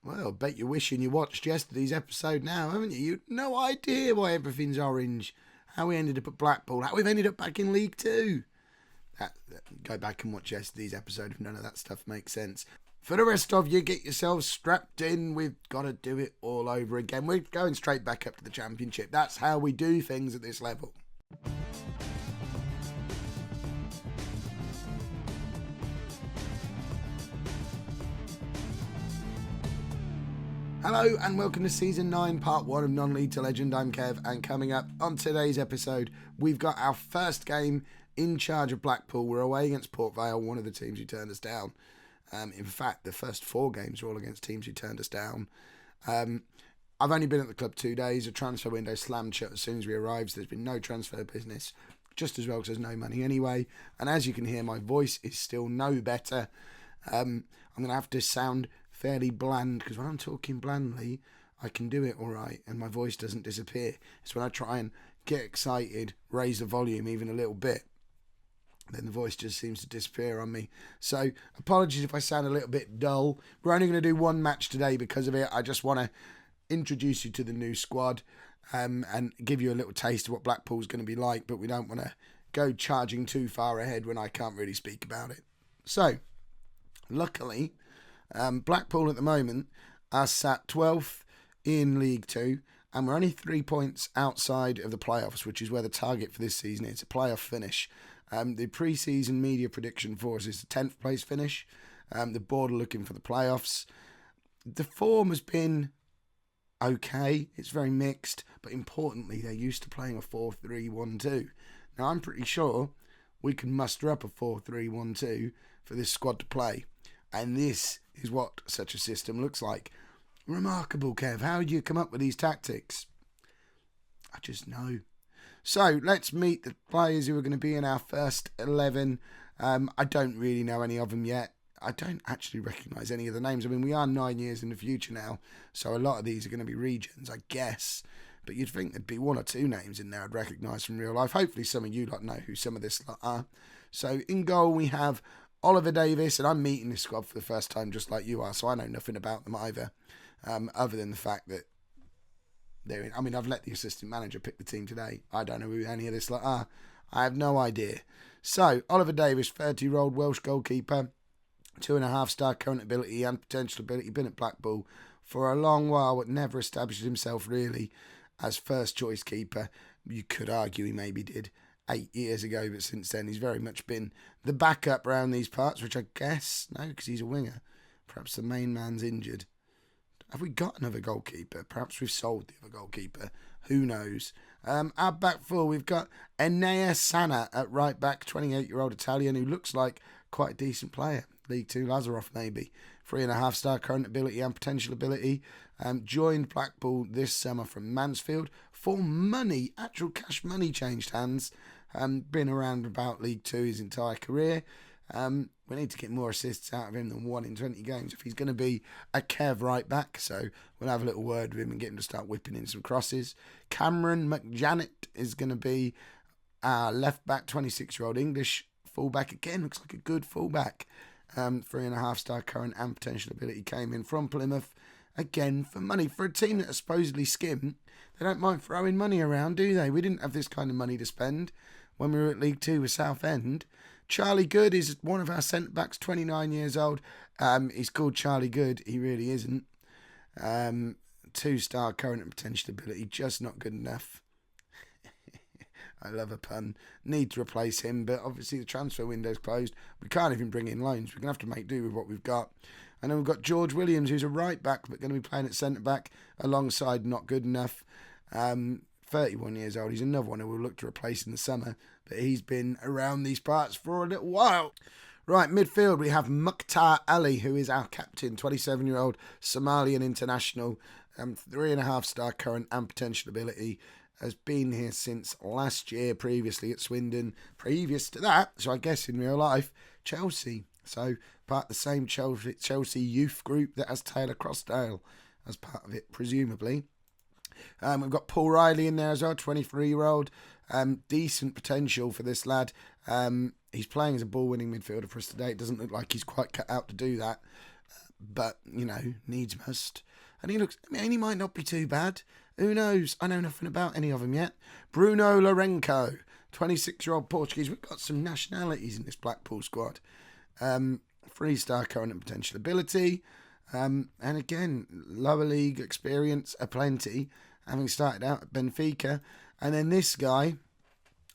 Well, I bet you're wishing you watched yesterday's episode now, haven't you? You've no idea why everything's orange. How we ended up at Blackpool. How we've ended up back in League Two. Go back and watch yesterday's episode if none of that stuff makes sense. For the rest of you, get yourselves strapped in. We've got to do it all over again. We're going straight back up to the Championship. That's how we do things at this level. Hello and welcome to Season 9, Part 1 of Non-League to Legend. I'm Kev, and coming up on today's episode, we've got our first game in charge of Blackpool. We're away against Port Vale, one of the teams who turned us down. In fact, the first 4 games are all against teams who turned us down. I've only been at the club 2 days. The transfer window slammed shut as soon as we arrived, so there's been no transfer business, just as well because there's no money anyway. And as you can hear, my voice is still no better. I'm going to have to sound fairly bland, because when I'm talking blandly, I can do it all right, and my voice doesn't disappear. It's when I try and get excited, raise the volume even a little bit, then the voice just seems to disappear on me. So apologies if I sound a little bit dull. We're only going to do one match today because of it. I just want to introduce you to the new squad and give you a little taste of what Blackpool's going to be like, but we don't want to go charging too far ahead when I can't really speak about it. So, luckily, Blackpool at the moment are sat 12th in League 2, and we're only 3 points outside of the playoffs, which is where the target for this season is, a playoff finish. The pre-season media prediction for us is the 10th place finish. The board are looking for the playoffs. The form has been okay. It's very mixed, but importantly, they're used to playing a 4-3-1-2. Now, I'm pretty sure we can muster up a 4-3-1-2 for this squad to play. And this is what such a system looks like. Remarkable, Kev. How do you come up with these tactics? I just know. So, let's meet the players who are going to be in our first 11. I don't really know any of them yet. I don't actually recognise any of the names. I mean, we are 9 years in the future now, so a lot of these are going to be regions, I guess. But you'd think there'd be 1 or 2 names in there I'd recognise from real life. Hopefully some of you lot know who some of this lot are. So, in goal we have Oliver Davis, and I'm meeting this squad for the first time just like you are, so I know nothing about them either, other than the fact that they're in. I mean, I've let the assistant manager pick the team today. I don't know who any of this lot are. I have no idea. So, Oliver Davis, 30-year-old Welsh goalkeeper, 2.5-star current ability and potential ability, been at Blackpool for a long while, but never established himself really as first choice keeper. You could argue he maybe did 8 years ago, but since then he's very much been the backup around these parts, which I guess, no, because he's a winger. Perhaps the main man's injured. Have we got another goalkeeper? Perhaps we've sold the other goalkeeper. Who knows? Our back four, we've got Enea Sana at right back, 28-year-old Italian who looks like quite a decent player. League 2 Lazarov maybe. 3.5-star current ability and potential ability. Joined Blackpool this summer from Mansfield for money, actual cash money, changed hands. Been around about League 2 his entire career. We need to get more assists out of him than 1 in 20 games if he's going to be a Kev right back. So we'll have a little word with him and get him to start whipping in some crosses. Cameron McJanet is going to be our left back, 26-year-old English fullback. Again, looks like a good fullback. 3.5-star current and potential ability, came in from Plymouth. Again, for money. For a team that are supposedly skim, they don't mind throwing money around, do they? We didn't have this kind of money to spend when we were at League 2 with Southend. Charlie Good is one of our centre-backs, 29 years old. He's called Charlie Good. He really isn't. 2-star current and potential ability, just not good enough. I love a pun. Need to replace him, but obviously the transfer window's closed. We can't even bring in loans. We're going to have to make do with what we've got. And then we've got George Williams, who's a right back, but going to be playing at centre back alongside not good enough. 31 years old. He's another one who we'll look to replace in the summer, but he's been around these parts for a little while. Right, midfield, we have Mukhtar Ali, who is our captain, 27-year-old Somalian international, 3.5-star current and potential ability. Has been here since last year, previously at Swindon. Previous to that, so I guess in real life, Chelsea. So part of the same Chelsea youth group that has Taylor Crossdale as part of it, presumably. We've got Paul Riley in there as well, 23-year-old. Decent potential for this lad. He's playing as a ball-winning midfielder for us today. It doesn't look like he's quite cut out to do that. but, needs must. And he might not be too bad. Who knows? I know nothing about any of them yet. Bruno Lourenço, 26-year-old Portuguese. We've got some nationalities in this Blackpool squad. 3-star current and potential ability. And again, lower league experience aplenty, having started out at Benfica. And then this guy,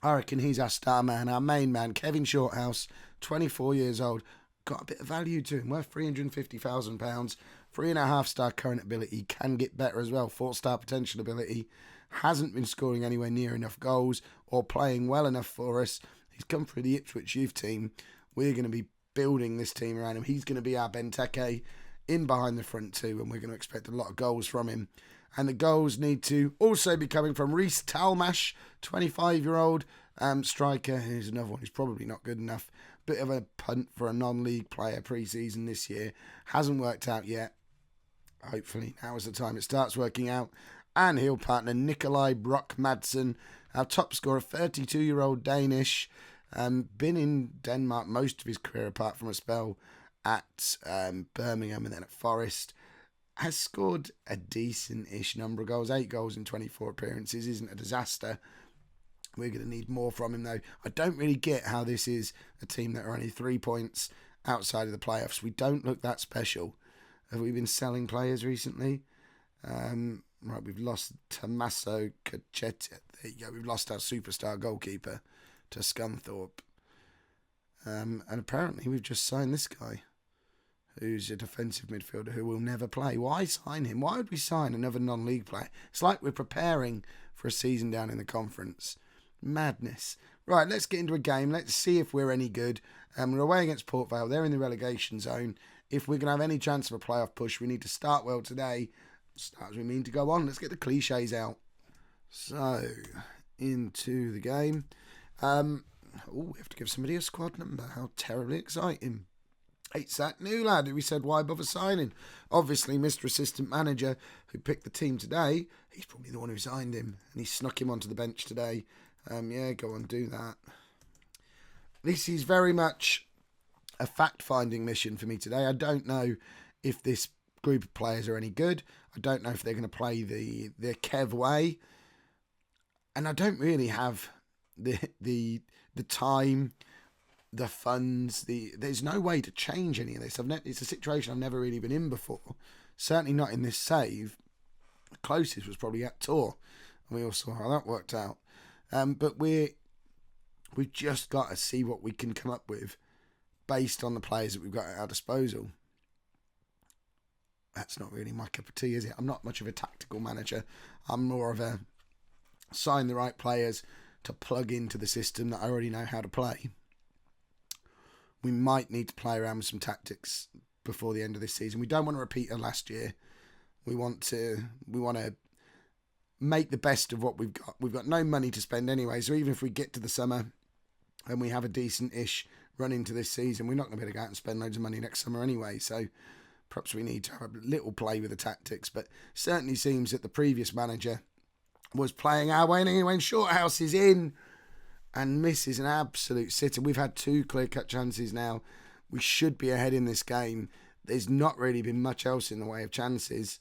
I reckon he's our star man, our main man, Kevin Shorthouse, 24 years old. Got a bit of value to him, worth £350,000. 3.5-star current ability, can get better as well. 4-star potential ability. Hasn't been scoring anywhere near enough goals or playing well enough for us. He's come through the Ipswich youth team. We're going to be building this team around him. He's going to be our Benteke in behind the front two, and we're going to expect a lot of goals from him. And the goals need to also be coming from Reece Talmash, 25-year-old striker, who's another one who's probably not good enough. Bit of a punt for a non-league player pre-season this year. Hasn't worked out yet. Hopefully now is the time it starts working out. And he'll partner Nikolai Brock Madsen, our top scorer, 32-year-old Danish. Been in Denmark most of his career apart from a spell at Birmingham and then at Forest. Has scored a decent-ish number of goals. 8 goals in 24 appearances. Isn't a disaster. We're going to need more from him, though. I don't really get how this is a team that are only 3 points outside of the playoffs. We don't look that special. Have we been selling players recently? Right, we've lost Tommaso Cacchetti. There you go. We've lost our superstar goalkeeper to Scunthorpe. And apparently we've just signed this guy, who's a defensive midfielder who will never play. Why sign him? Why would we sign another non-league player? It's like we're preparing for a season down in the conference. Madness. Right, let's get into a game. Let's see if we're any good. We're away against Port Vale. They're in the relegation zone. If we're going to have any chance of a playoff push, we need to start well today. Start as we mean to go on. Let's get the cliches out. So, into the game. We have to give somebody a squad number. How terribly exciting. It's that new lad who we said, why bother signing? Obviously, Mr. Assistant Manager, who picked the team today, he's probably the one who signed him. And he snuck him onto the bench today. Yeah, go on, do that. This is very much a fact-finding mission for me today. I don't know if this group of players are any good. I don't know if they're going to play the Kev way. And I don't really have the time, the funds. There's no way to change any of this. It's a situation I've never really been in before. Certainly not in this save. The closest was probably at Tor. And we all saw how that worked out. But we've just got to see what we can come up with based on the players that we've got at our disposal. That's not really my cup of tea, is it? I'm not much of a tactical manager. I'm more of a sign the right players to plug into the system that I already know how to play. We might need to play around with some tactics before the end of this season. We don't want to repeat of last year. We want to make the best of what we've got. We've got no money to spend anyway, so even if we get to the summer and we have a decent-ish run into this season, we're not going to be able to go out and spend loads of money next summer anyway, so perhaps we need to have a little play with the tactics. But certainly seems that the previous manager was playing our way, and when Shorthouse is in and misses an absolute sitter. We've had 2 clear-cut chances now. We should be ahead in this game. There's not really been much else in the way of chances.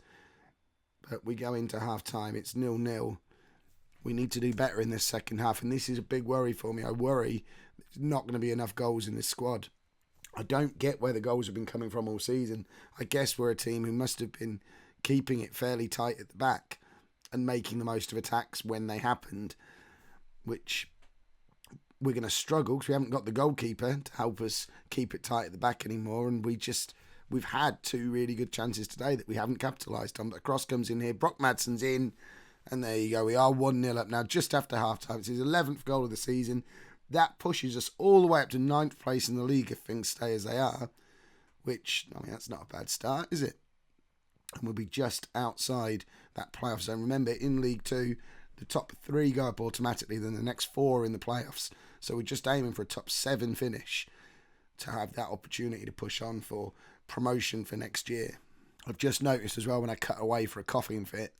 But we go into half-time. It's 0-0. We need to do better in this second half. And this is a big worry for me. I worry there's not going to be enough goals in this squad. I don't get where the goals have been coming from all season. I guess we're a team who must have been keeping it fairly tight at the back and making the most of attacks when they happened, which we're going to struggle because we haven't got the goalkeeper to help us keep it tight at the back anymore. And we've had 2 really good chances today that we haven't capitalised on. But a cross comes in here. Brock Madsen's in. And there you go. We are 1-0 up now just after half-time. It's his 11th goal of the season. That pushes us all the way up to 9th place in the league if things stay as they are. Which, that's not a bad start, is it? And we'll be just outside that playoff zone. Remember, in League 2, the top 3 go up automatically, then the next 4 in the playoffs. So we're just aiming for a top 7 finish to have that opportunity to push on for promotion for next year. I've just noticed as well when I cut away for a coughing fit,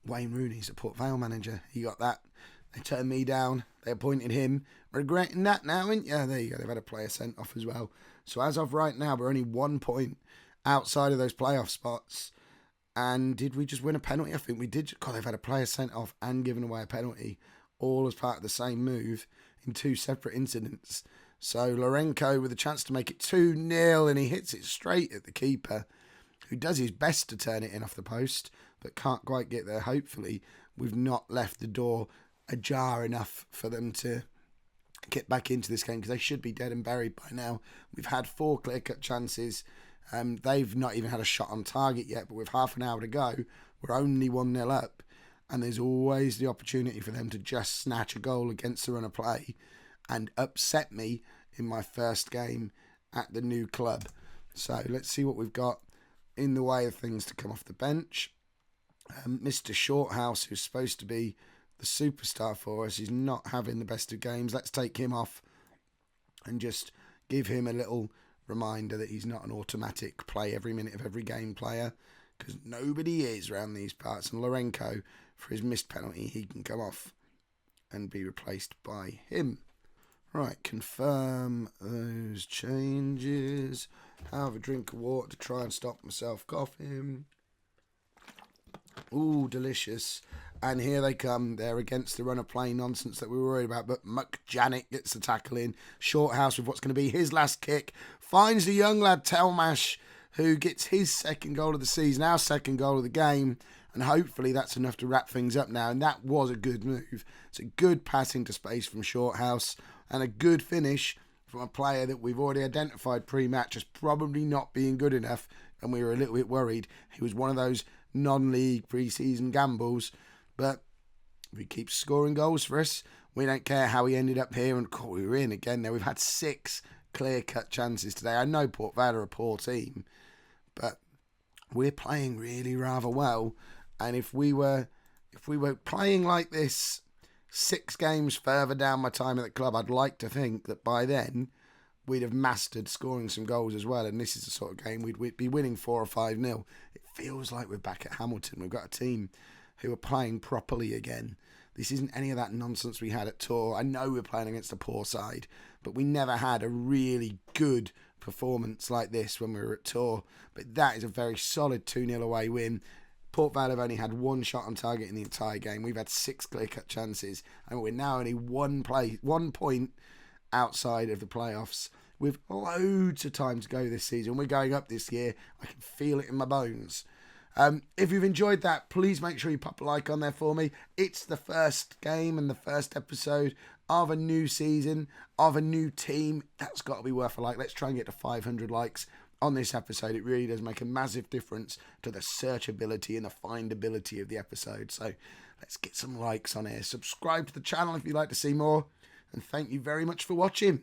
Wayne Rooney's the Port Vale manager. He got that. They turned me down. They appointed him. Regretting that now, ain't you? There you go. They've had a player sent off as well. So as of right now, we're only 1 point outside of those playoff spots. And did we just win a penalty? I think we did. God, they've had a player sent off and given away a penalty, all as part of the same move in 2 separate incidents. So Lourenco with a chance to make it 2-0, and he hits it straight at the keeper, who does his best to turn it in off the post, but can't quite get there. Hopefully, we've not left the door ajar enough for them to get back into this game, because they should be dead and buried by now. We've had 4 clear-cut chances. They've not even had a shot on target yet, but with half an hour to go, we're only 1-0 up, and there's always the opportunity for them to just snatch a goal against the run of play and upset me in my first game at the new club. So let's see what we've got in the way of things to come off the bench. Mr. Shorthouse, who's supposed to be the superstar for us, is not having the best of games. Let's take him off and just give him a little reminder that he's not an automatic play every minute of every game player, because nobody is around these parts. And Lourenco, for his missed penalty, he can come off and be replaced by him. Right, confirm those changes. Have a drink of water to try and stop myself coughing. Ooh, delicious. And here they come. They're against the run of play nonsense that we were worried about. But McJanet gets the tackle in. Shorthouse with what's going to be his last kick. Finds the young lad Telmash, who gets his second goal of the season, our second goal of the game. And hopefully that's enough to wrap things up now. And that was a good move. It's a good pass into space from Shorthouse. And a good finish from a player that we've already identified pre-match as probably not being good enough. And we were a little bit worried. He was one of those non-league pre-season gambles. But if he keeps scoring goals for us, we don't care how he ended up here. And we were in again there. We've had 6 clear-cut chances today. I know Port Vale are a poor team, but we're playing really rather well. And if we were playing like this 6 games further down my time at the club, I'd like to think that by then we'd have mastered scoring some goals as well. And this is the sort of game we'd be winning 4 or 5-0. It feels like we're back at Hamilton. We've got a team who are playing properly again. This isn't any of that nonsense we had at Tor. I know we're playing against a poor side, but we never had a really good performance like this when we were at Tor. But that is a very solid 2-0 away win. Port Vale have only had 1 shot on target in the entire game. We've had 6 clear-cut chances, and we're now only 1 point outside of the playoffs. With loads of time to go this season. We're going up this year. I can feel it in my bones. If you've enjoyed that, please make sure you pop a like on there for me. It's the first game and the first episode of a new season, of a new team. That's got to be worth a like. Let's try and get to 500 likes on this episode. It really does make a massive difference to the searchability and the findability of the episode. So let's get some likes on here. Subscribe to the channel if you'd like to see more. And thank you very much for watching.